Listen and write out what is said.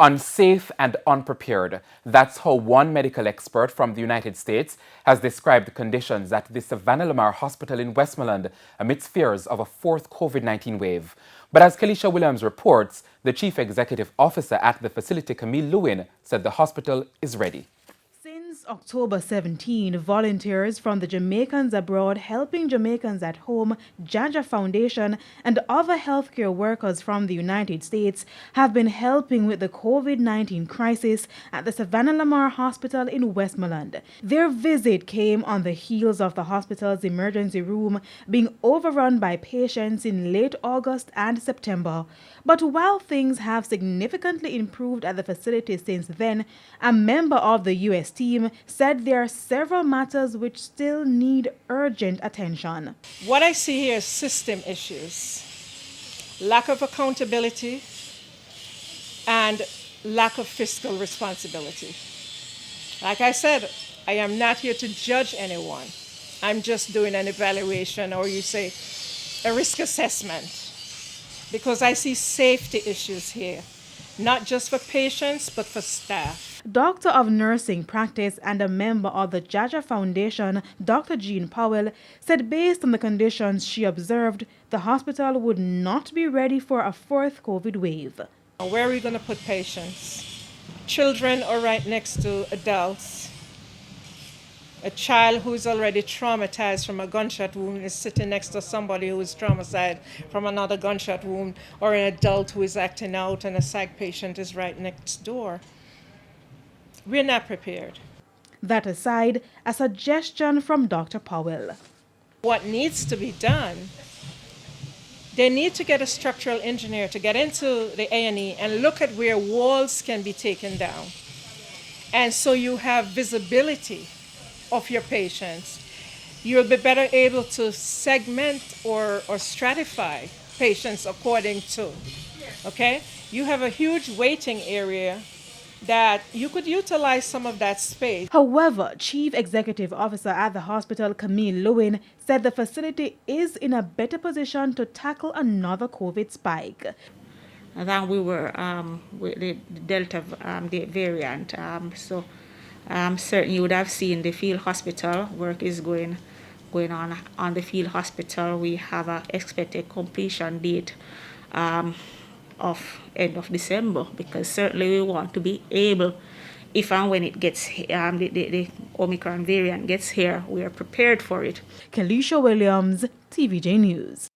Unsafe and unprepared. That's how one medical expert from the United States has described the conditions at the Savanna-la-mar hospital in Westmoreland amidst fears of a fourth COVID-19 wave. But as Kelisha Williams reports, the chief executive officer at the facility, Camille Lewin, said the hospital is ready. Since October 17, volunteers from the Jamaicans Abroad Helping Jamaicans at Home, Jaja Foundation, and other healthcare workers from the United States have been helping with the COVID-19 crisis at the Savanna-la-mar Hospital in Westmoreland. Their visit came on the heels of the hospital's emergency room being overrun by patients in late August and September. But while things have significantly improved at the facility since then, a member of the U.S. team said there are several matters which still need urgent attention. What I see here is system issues, lack of accountability, and lack of fiscal responsibility. Like I said, I am not here to judge anyone. I'm just doing an evaluation, or you say a risk assessment, because I see safety issues here, not just for patients, but for staff. Doctor of Nursing Practice and a member of the Jaja Foundation, Dr. Jean Powell, said based on the conditions she observed, the hospital would not be ready for a fourth COVID wave. Where are we going to put patients? Children are right next to adults. A child who is already traumatized from a gunshot wound is sitting next to somebody who is traumatized from another gunshot wound, or an adult who is acting out and a psych patient is right next door. We're not prepared. That aside, a suggestion from Dr. Powell. What needs to be done, they need to get a structural engineer to get into the A&E and look at where walls can be taken down. And so you have visibility of your patients. You'll be better able to segment or stratify patients according to, okay? You have a huge waiting area that you could utilize some of that space. However, Chief Executive Officer at the hospital, Camille Lewin, said the facility is in a better position to tackle another COVID spike. Than we were with the Delta the variant. Certainly you would have seen the field hospital work is going on the field hospital. We have an expected completion date of end of December, because certainly we want to be able, if and when it gets the Omicron variant gets here, we are prepared for it. Kelisha Williams, TVJ News.